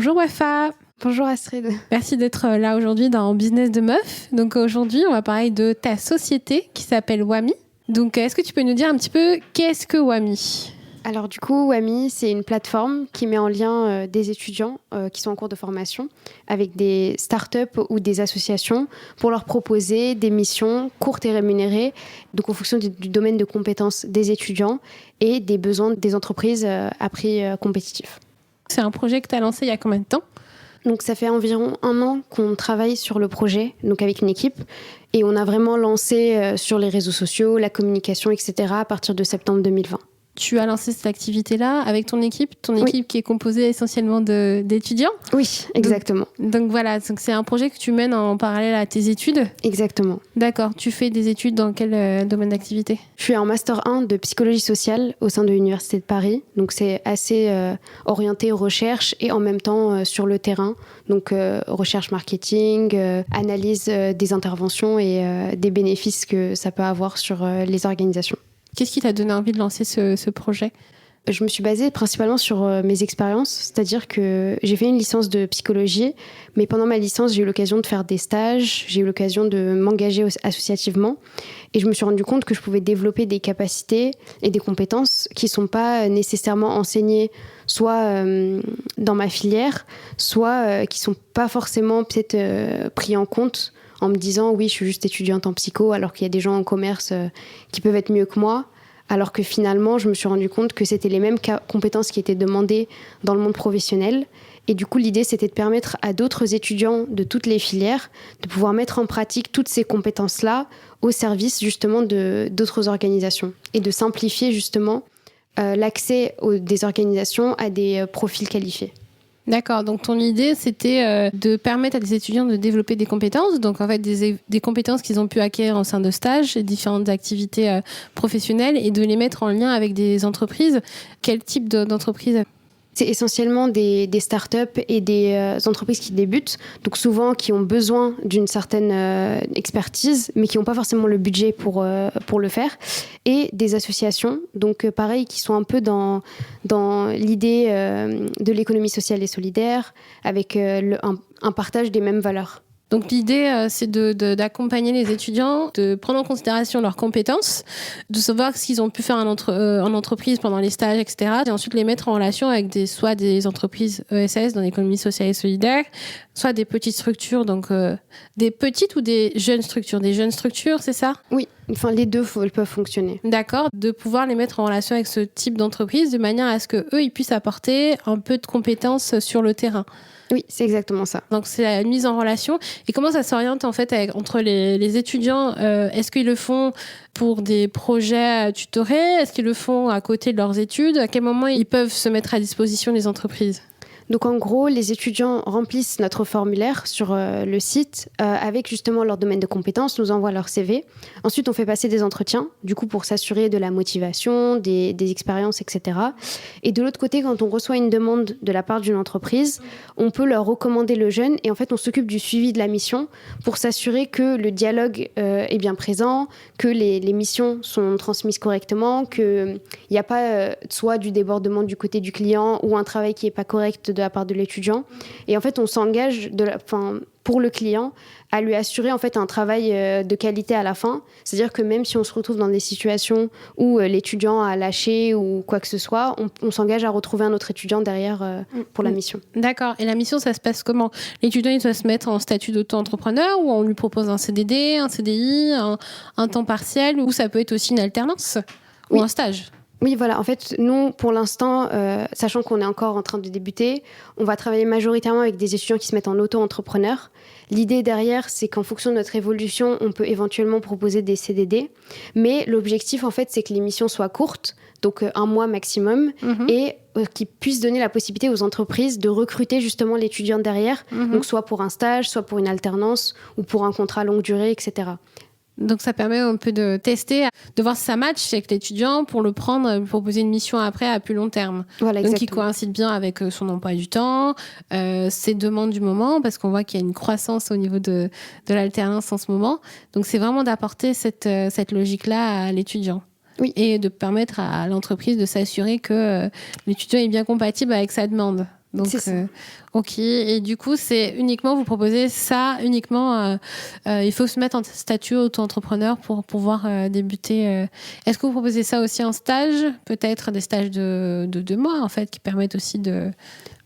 Bonjour Wafa. Bonjour Astrid. Merci d'être là aujourd'hui dans Business de Meuf. Donc aujourd'hui, on va parler de ta société qui s'appelle Wami. Donc est-ce que tu peux nous dire un petit peu qu'est-ce que Wami ? Alors du coup, Wami, c'est une plateforme qui met en lien des étudiants qui sont en cours de formation avec des startups ou des associations pour leur proposer des missions courtes et rémunérées, donc en fonction du domaine de compétences des étudiants et des besoins des entreprises à prix compétitif. C'est un projet que tu as lancé il y a combien de temps ? Donc ça fait environ 1 an qu'on travaille sur le projet, donc avec une équipe, et on a vraiment lancé sur les réseaux sociaux, la communication, etc. à partir de septembre 2020. Tu as lancé cette activité-là avec ton équipe qui est composée essentiellement d'étudiants ? Oui, exactement. Donc voilà, donc c'est un projet que tu mènes en parallèle à tes études ? Exactement. D'accord. Tu fais des études dans quel domaine d'activité ? Je suis en Master 1 de psychologie sociale au sein de l'Université de Paris. Donc c'est assez orienté recherche et en même temps sur le terrain. Donc recherche marketing, analyse des interventions et des bénéfices que ça peut avoir sur les organisations. Qu'est-ce qui t'a donné envie de lancer ce projet ? Je me suis basée principalement sur mes expériences, c'est-à-dire que j'ai fait une licence de psychologie, mais pendant ma licence, j'ai eu l'occasion de faire des stages, j'ai eu l'occasion de m'engager associativement, et je me suis rendu compte que je pouvais développer des capacités et des compétences qui ne sont pas nécessairement enseignées soit dans ma filière, soit qui ne sont pas forcément peut-être pris en compte en me disant « oui, je suis juste étudiante en psycho », alors qu'il y a des gens en commerce qui peuvent être mieux que moi. Alors que finalement, je me suis rendu compte que c'était les mêmes compétences qui étaient demandées dans le monde professionnel. Et du coup, l'idée, c'était de permettre à d'autres étudiants de toutes les filières de pouvoir mettre en pratique toutes ces compétences-là au service justement d'autres organisations et de simplifier justement l'accès des organisations à des profils qualifiés. D'accord, donc ton idée, c'était de permettre à des étudiants de développer des compétences, donc en fait des compétences qu'ils ont pu acquérir au sein de stages et différentes activités professionnelles et de les mettre en lien avec des entreprises. Quel type d'entreprise ? C'est essentiellement des startups et des entreprises qui débutent, donc souvent qui ont besoin d'une certaine expertise, mais qui n'ont pas forcément le budget pour le faire, et des associations, donc pareil, qui sont un peu dans l'idée de l'économie sociale et solidaire, avec un partage des mêmes valeurs. Donc l'idée, c'est d'accompagner les étudiants, de prendre en considération leurs compétences, de savoir ce qu'ils ont pu faire en entreprise pendant les stages, etc. Et ensuite les mettre en relation avec soit des entreprises ESS dans l'économie sociale et solidaire, soit des petites structures, donc des petites ou des jeunes structures. Des jeunes structures, c'est ça ? Oui, enfin les deux peuvent fonctionner. D'accord, de pouvoir les mettre en relation avec ce type d'entreprise de manière à ce qu'eux, ils puissent apporter un peu de compétences sur le terrain. Oui, c'est exactement ça. Donc, c'est la mise en relation. Et comment ça s'oriente, en fait, entre les étudiants ? Est-ce qu'ils le font pour des projets tutorés ? Est-ce qu'ils le font à côté de leurs études ? À quel moment ils peuvent se mettre à disposition des entreprises ? Donc en gros, les étudiants remplissent notre formulaire sur le site avec justement leur domaine de compétences, nous envoient leur CV. Ensuite, on fait passer des entretiens, du coup pour s'assurer de la motivation, des expériences, etc. Et de l'autre côté, quand on reçoit une demande de la part d'une entreprise, on peut leur recommander le jeune et en fait, on s'occupe du suivi de la mission pour s'assurer que le dialogue est bien présent, que les missions sont transmises correctement, qu'il n'y a pas soit du débordement du côté du client ou un travail qui n'est pas correct de la part de l'étudiant. Et en fait, on s'engage pour le client à lui assurer en fait un travail de qualité à la fin. C'est-à-dire que même si on se retrouve dans des situations où l'étudiant a lâché ou quoi que ce soit, on s'engage à retrouver un autre étudiant derrière pour la mission. D'accord. Et la mission, ça se passe comment ? L'étudiant, il doit se mettre en statut d'auto-entrepreneur ou on lui propose un CDD, un CDI, un temps partiel, ou ça peut être aussi une alternance ou un stage ? Oui, voilà. En fait, nous, pour l'instant, sachant qu'on est encore en train de débuter, on va travailler majoritairement avec des étudiants qui se mettent en auto-entrepreneur. L'idée derrière, c'est qu'en fonction de notre évolution, on peut éventuellement proposer des CDD. Mais l'objectif, en fait, c'est que les missions soient courtes, donc 1 mois maximum, et qui puissent donner la possibilité aux entreprises de recruter justement l'étudiant derrière, donc soit pour un stage, soit pour une alternance, ou pour un contrat longue durée, etc. Donc ça permet un peu de tester, de voir si ça match avec l'étudiant pour le prendre, lui proposer une mission après à plus long terme. Voilà, donc qui coïncide bien avec son emploi du temps, ses demandes du moment, parce qu'on voit qu'il y a une croissance au niveau de l'alternance en ce moment. Donc c'est vraiment d'apporter cette logique-là à l'étudiant. Oui. Et de permettre à l'entreprise de s'assurer que l'étudiant est bien compatible avec sa demande. Donc, c'est ça. ok. Et du coup, c'est uniquement, vous proposez ça uniquement. Il faut se mettre en statut auto-entrepreneur pour pouvoir débuter. Est-ce que vous proposez ça aussi en stage? Peut-être des stages de 2 mois, en fait, qui permettent aussi de.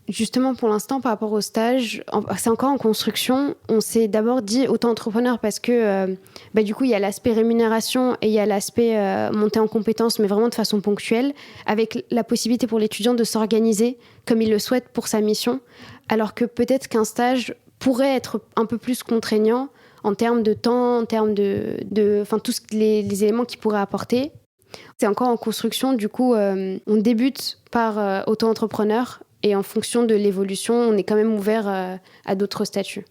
Justement, pour l'instant, par rapport au stage, c'est encore en construction. On s'est d'abord dit auto-entrepreneur parce que du coup, il y a l'aspect rémunération et il y a l'aspect montée en compétences, mais vraiment de façon ponctuelle, avec la possibilité pour l'étudiant de s'organiser comme il le souhaite pour sa mission, alors que peut-être qu'un stage pourrait être un peu plus contraignant en termes de temps, en termes enfin, tous les éléments qu'il pourrait apporter. C'est encore en construction, du coup, on débute par auto-entrepreneur. Et en fonction de l'évolution, on est quand même ouvert à d'autres statuts.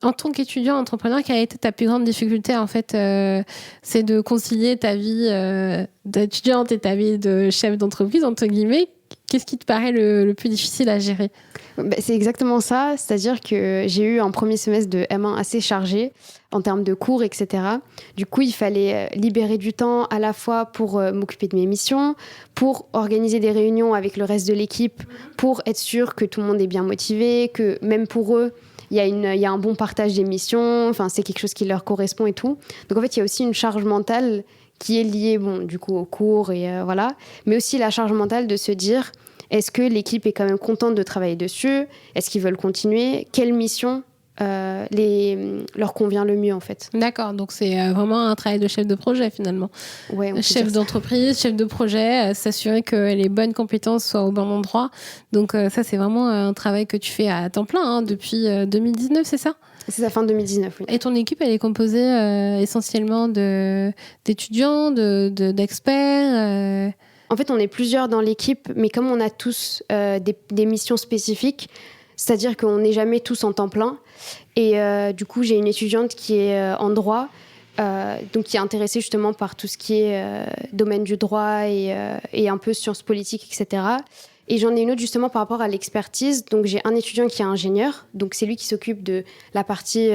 En tant qu'étudiant entrepreneur, quelle a été ta plus grande difficulté en fait c'est de concilier ta vie d'étudiante et ta vie de chef d'entreprise, entre guillemets. Qu'est-ce qui te paraît le plus difficile à gérer? C'est exactement ça, c'est-à-dire que j'ai eu un premier semestre de M1 assez chargé en termes de cours, etc. Du coup, il fallait libérer du temps à la fois pour m'occuper de mes missions, pour organiser des réunions avec le reste de l'équipe, pour être sûr que tout le monde est bien motivé, que même pour eux, il y a un bon partage des missions, enfin, c'est quelque chose qui leur correspond et tout. Donc en fait, il y a aussi une charge mentale qui est liée, du coup, au cours et voilà, mais aussi la charge mentale de se dire... Est-ce que l'équipe est quand même contente de travailler dessus? Est-ce qu'ils veulent continuer? Quelle mission leur convient le mieux, en fait? D'accord, donc c'est vraiment un travail de chef de projet finalement. Ouais, on peut Chef dire ça. d'entreprise, chef de projet, s'assurer que les bonnes compétences soient au bon endroit. Donc ça, c'est vraiment un travail que tu fais à temps plein depuis 2019, c'est ça? C'est sa fin 2019, oui. Et ton équipe, elle est composée essentiellement d'étudiants, d'experts En fait, on est plusieurs dans l'équipe, mais comme on a tous des missions spécifiques, c'est-à-dire qu'on n'est jamais tous en temps plein. Et du coup, j'ai une étudiante qui est en droit, donc qui est intéressée justement par tout ce qui est domaine du droit et un peu sciences politiques, etc. Et j'en ai une autre justement par rapport à l'expertise. Donc j'ai un étudiant qui est ingénieur, donc c'est lui qui s'occupe de la partie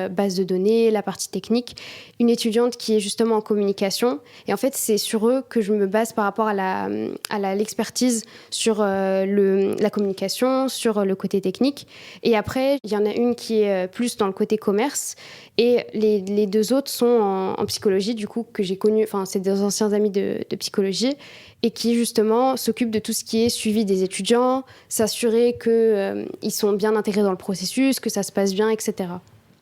base de données, la partie technique. Une étudiante qui est justement en communication. Et en fait, c'est sur eux que je me base par rapport à l'expertise sur la communication, sur le côté technique. Et après, il y en a une qui est plus dans le côté commerce. Et les deux autres sont en psychologie, du coup, que j'ai connu. Enfin, c'est des anciens amis de psychologie. Et qui justement s'occupe de tout ce qui est suivi des étudiants, s'assurer qu'ils sont bien intégrés dans le processus, que ça se passe bien, etc.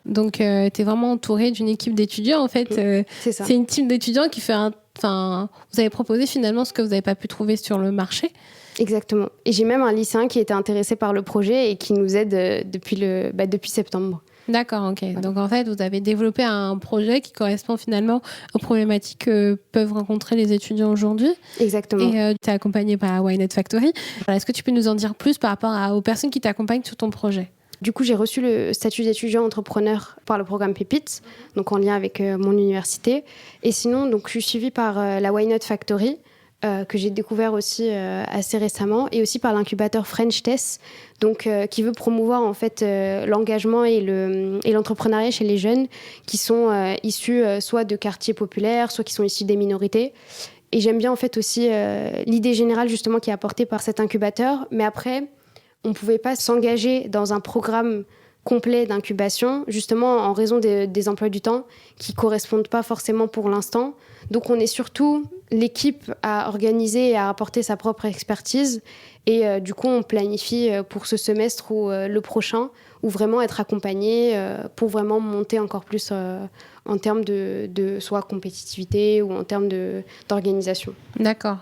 Donc, tu es vraiment entouré d'une équipe d'étudiants, en fait. C'est ça. C'est une team d'étudiants qui fait Enfin, vous avez proposé finalement ce que vous n'avez pas pu trouver sur le marché. Exactement. Et j'ai même un lycéen qui était intéressé par le projet et qui nous aide depuis septembre. D'accord, ok. Voilà. Donc en fait, vous avez développé un projet qui correspond finalement aux problématiques que peuvent rencontrer les étudiants aujourd'hui. Exactement. Et tu es accompagné par Why Not Factory. Alors, est-ce que tu peux nous en dire plus par rapport aux personnes qui t'accompagnent sur ton projet? Du coup, j'ai reçu le statut d'étudiant entrepreneur par le programme Pépites, donc en lien avec mon université. Et sinon, donc, je suis suivie par la Why Not Factory, que j'ai découvert aussi assez récemment, et aussi par l'incubateur French Tess, donc qui veut promouvoir en fait l'engagement et l'entrepreneuriat chez les jeunes qui sont issus soit de quartiers populaires, soit qui sont issus des minorités. Et j'aime bien en fait aussi l'idée générale justement qui est apportée par cet incubateur, mais après on ne pouvait pas s'engager dans un programme complet d'incubation, justement en raison des emplois du temps qui ne correspondent pas forcément pour l'instant. Donc on est surtout l'équipe à organiser et à apporter sa propre expertise. Et du coup, on planifie pour ce semestre ou le prochain, ou vraiment être accompagné pour vraiment monter encore plus en termes de soit compétitivité ou en termes d'organisation. D'accord.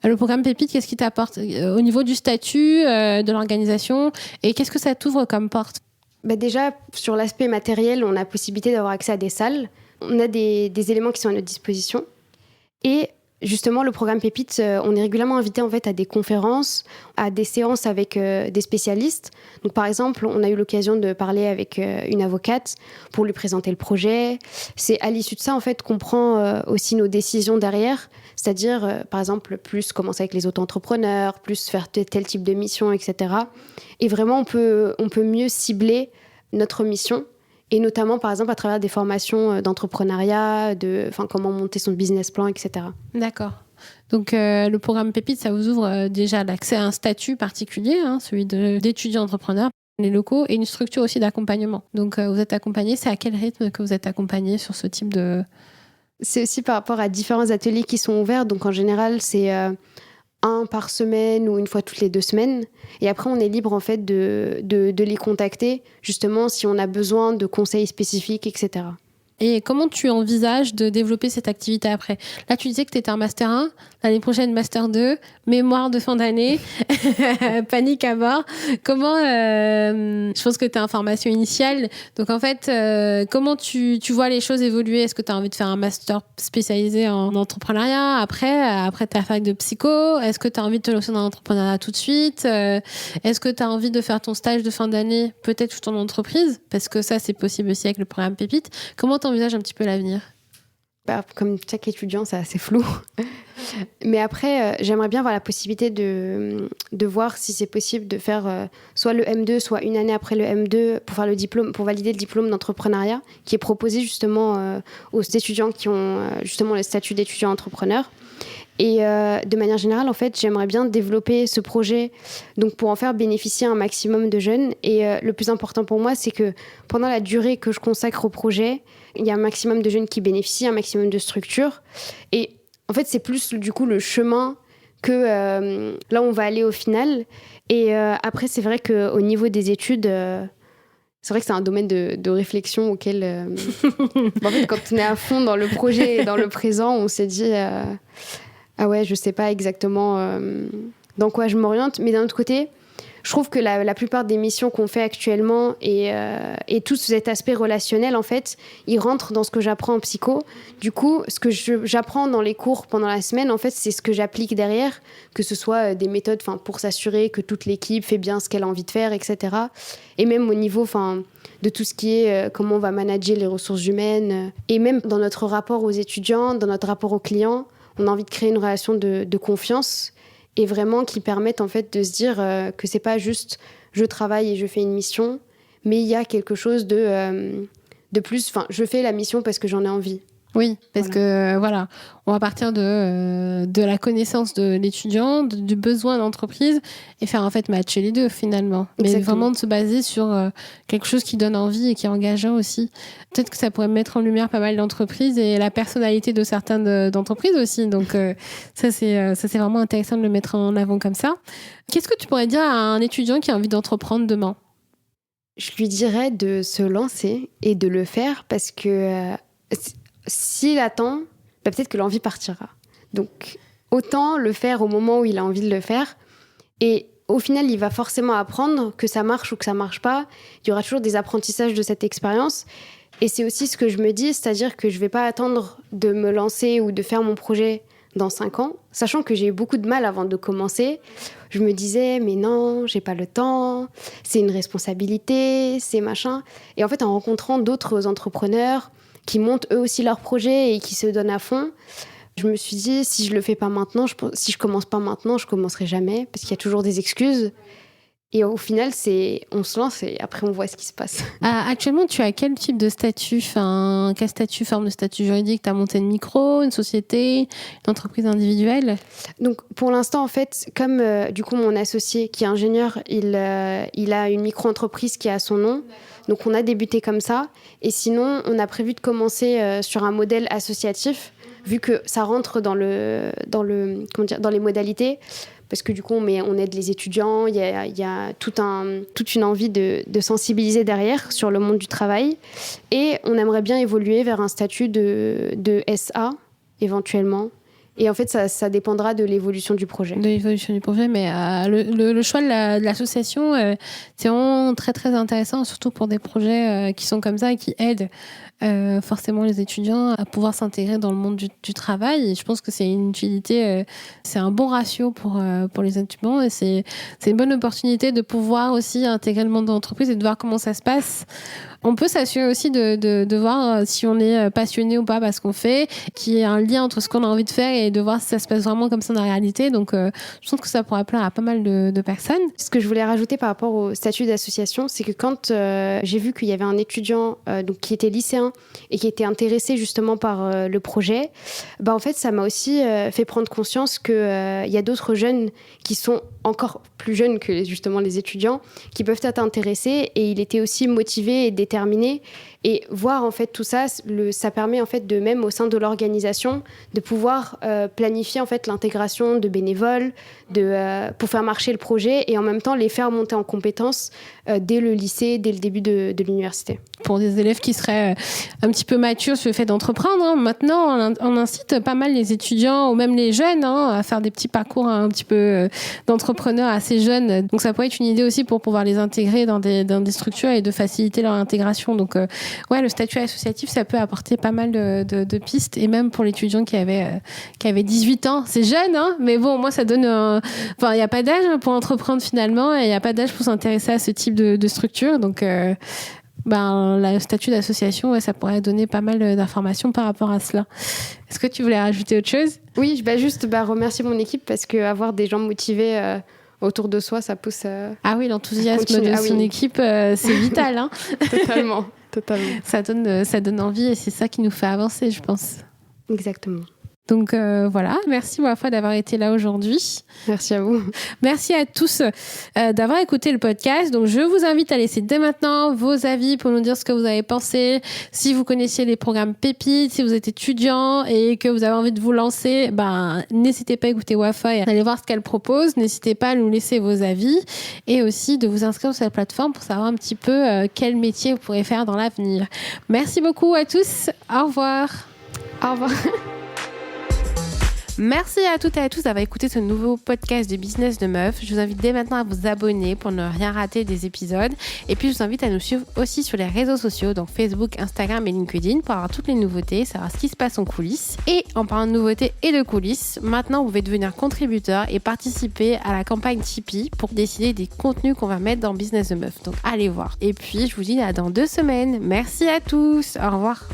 Le programme Pépite, qu'est-ce qui t'apporte au niveau du statut, de l'organisation, et qu'est-ce que ça t'ouvre comme porte? Déjà, sur l'aspect matériel, on a possibilité d'avoir accès à des salles. On a des éléments qui sont à notre disposition. Et justement, le programme Pépite, on est régulièrement invité en fait, à des conférences, à des séances avec des spécialistes. Donc, par exemple, on a eu l'occasion de parler avec une avocate pour lui présenter le projet. C'est à l'issue de ça en fait, qu'on prend aussi nos décisions derrière. C'est-à-dire, par exemple, plus commencer avec les auto-entrepreneurs, plus faire tel type de mission, etc. Et vraiment, on peut mieux cibler notre mission. Et notamment, par exemple, à travers des formations d'entrepreneuriat, comment monter son business plan, etc. D'accord. Donc, le programme Pépite, ça vous ouvre déjà l'accès à un statut particulier, celui d'étudiant entrepreneur, les locaux et une structure aussi d'accompagnement. Donc, vous êtes accompagné. C'est à quel rythme que vous êtes accompagné sur ce type de... C'est aussi par rapport à différents ateliers qui sont ouverts. Donc, en général, c'est un par semaine ou une fois toutes les 2 semaines. Et après, on est libre, en fait, de les contacter, justement, si on a besoin de conseils spécifiques, etc. Et comment tu envisages de développer cette activité après ? Là, tu disais que tu étais en Master 1, l'année prochaine Master 2, mémoire de fin d'année, panique à bord. Comment, je pense que tu es en formation initiale, donc en fait, comment tu vois les choses évoluer ? Est-ce que tu as envie de faire un Master spécialisé en entrepreneuriat après ta fac de psycho ? Est-ce que tu as envie de te lancer dans l'entrepreneuriat tout de suite ? Est-ce que tu as envie de faire ton stage de fin d'année, peut-être tout en entreprise ? Parce que ça, c'est possible aussi avec le programme Pépite. Comment t'envisages un petit peu l'avenir ? Comme chaque étudiant, c'est assez flou. Mais après, j'aimerais bien avoir la possibilité de voir si c'est possible de faire soit le M2, soit une année après le M2 pour faire le diplôme, pour valider le diplôme d'entrepreneuriat qui est proposé justement aux étudiants qui ont justement le statut d'étudiant entrepreneur. Et de manière générale, en fait, j'aimerais bien développer ce projet donc pour en faire bénéficier un maximum de jeunes. Et le plus important pour moi, c'est que pendant la durée que je consacre au projet, il y a un maximum de jeunes qui bénéficient, un maximum de structures. Et en fait, c'est plus du coup le chemin que là où on va aller au final. Et après, c'est vrai qu'au niveau des études... c'est vrai que c'est un domaine de réflexion auquel... en fait, quand on est à fond dans le projet et dans le présent, on s'est dit... ah ouais, je sais pas exactement dans quoi je m'oriente. Mais d'un autre côté, je trouve que la plupart des missions qu'on fait actuellement et tout cet aspect relationnel, en fait, il rentre dans ce que j'apprends en psycho. Du coup, ce que j'apprends dans les cours pendant la semaine, en fait, c'est ce que j'applique derrière, que ce soit des méthodes pour s'assurer que toute l'équipe fait bien ce qu'elle a envie de faire, etc. Et même au niveau de tout ce qui est comment on va manager les ressources humaines. Et même dans notre rapport aux étudiants, dans notre rapport aux clients, on a envie de créer une relation de confiance et vraiment qui permette en fait de se dire que c'est pas juste je travaille et je fais une mission, mais il y a quelque chose de plus. Enfin, je fais la mission parce que j'en ai envie. Oui, parce que voilà, on va partir de la connaissance de l'étudiant, du besoin de l'entreprise et faire en fait matcher les deux finalement. Exactement. Mais vraiment de se baser sur quelque chose qui donne envie et qui est engageant aussi. Peut-être que ça pourrait mettre en lumière pas mal d'entreprises et la personnalité de certaines d'entreprises aussi. Donc ça c'est vraiment intéressant de le mettre en avant comme ça. Qu'est-ce que tu pourrais dire à un étudiant qui a envie d'entreprendre demain ? Je lui dirais de se lancer et de le faire parce que s'il attend, peut-être que l'envie partira. Donc, autant le faire au moment où il a envie de le faire. Et au final, il va forcément apprendre que ça marche ou que ça marche pas. Il y aura toujours des apprentissages de cette expérience. Et c'est aussi ce que je me dis, c'est-à-dire que je vais pas attendre de me lancer ou de faire mon projet dans 5 ans, sachant que j'ai eu beaucoup de mal avant de commencer. Je me disais, mais non, j'ai pas le temps, c'est une responsabilité, c'est machin. Et en fait, en rencontrant d'autres entrepreneurs qui montent eux aussi leurs projets et qui se donnent à fond, je me suis dit, si je le fais pas maintenant, si je commence pas maintenant, je commencerai jamais, parce qu'il y a toujours des excuses. Et au final, on se lance et après on voit ce qui se passe. Actuellement, tu as quel type de statut ? Quel statut, forme de statut juridique ? Tu as monté une micro, une société, une entreprise individuelle ? Donc pour l'instant, en fait, comme du coup mon associé qui est ingénieur, il a une micro-entreprise qui a son nom. Donc on a débuté comme ça. Et sinon, on a prévu de commencer sur un modèle associatif, vu que ça rentre dans les modalités. Parce que du coup, on aide les étudiants, il y a toute une envie de sensibiliser derrière sur le monde du travail. Et on aimerait bien évoluer vers un statut de SA, éventuellement. Et en fait, ça dépendra de l'évolution du projet. De l'évolution du projet, mais le choix de l'association, c'est vraiment très, très intéressant, surtout pour des projets qui sont comme ça et qui aident forcément les étudiants à pouvoir s'intégrer dans le monde du travail. Et je pense que c'est une utilité, c'est un bon ratio pour les étudiants et c'est une bonne opportunité de pouvoir aussi intégrer le monde de l'entreprise et de voir comment ça se passe. On peut s'assurer aussi de voir si on est passionné ou pas par ce qu'on fait, qu'il y ait un lien entre ce qu'on a envie de faire et de voir si ça se passe vraiment comme ça dans la réalité. Donc, je pense que ça pourrait plaire à pas mal de personnes. Ce que je voulais rajouter par rapport au statut d'association, c'est que quand j'ai vu qu'il y avait un étudiant donc, qui était lycéen et qui était intéressé justement par le projet, en fait, ça m'a aussi fait prendre conscience qu'il y a d'autres jeunes qui sont encore plus jeunes que justement les étudiants, qui peuvent être intéressés, et il était aussi motivé et déterminé. Et voir en fait tout ça, ça permet en fait de même au sein de l'organisation de pouvoir planifier en fait l'intégration de bénévoles, pour faire marcher le projet et en même temps les faire monter en compétences dès le lycée, dès le début de l'université. Pour des élèves qui seraient un petit peu matures sur le fait d'entreprendre, maintenant on incite pas mal les étudiants ou même les jeunes à faire des petits parcours un petit peu d'entrepreneurs assez jeunes. Donc ça pourrait être une idée aussi pour pouvoir les intégrer dans des structures et de faciliter leur intégration. Donc le statut associatif, ça peut apporter pas mal de pistes, et même pour l'étudiant qui avait 18 ans. C'est jeune, mais bon, moi ça donne... il n'y a pas d'âge pour entreprendre finalement, et il n'y a pas d'âge pour s'intéresser à ce type de structure. Donc... le statut d'association, ça pourrait donner pas mal d'informations par rapport à cela. Est-ce que tu voulais rajouter autre chose ? Oui, juste remercier mon équipe, parce qu'avoir des gens motivés autour de soi, ça pousse Ah oui, l'enthousiasme de son équipe, c'est vital. Totalement. Ça donne envie, et c'est ça qui nous fait avancer, je pense. Exactement. Donc voilà, merci Wafa d'avoir été là aujourd'hui. Merci à vous. Merci à tous d'avoir écouté le podcast. Donc je vous invite à laisser dès maintenant vos avis pour nous dire ce que vous avez pensé. Si vous connaissiez les programmes Pépites, si vous êtes étudiant et que vous avez envie de vous lancer, n'hésitez pas à écouter Wafa et aller voir ce qu'elle propose. N'hésitez pas à nous laisser vos avis, et aussi de vous inscrire sur la plateforme pour savoir un petit peu quel métier vous pourrez faire dans l'avenir. Merci beaucoup à tous. Au revoir. Au revoir. Merci à toutes et à tous d'avoir écouté ce nouveau podcast de Business de Meuf. Je vous invite dès maintenant à vous abonner pour ne rien rater des épisodes. Et puis, je vous invite à nous suivre aussi sur les réseaux sociaux, donc Facebook, Instagram et LinkedIn, pour avoir toutes les nouveautés, savoir ce qui se passe en coulisses. Et en parlant de nouveautés et de coulisses, maintenant, vous pouvez devenir contributeur et participer à la campagne Tipeee pour décider des contenus qu'on va mettre dans Business de Meuf. Donc, allez voir. Et puis, je vous dis à dans 2 semaines. Merci à tous. Au revoir.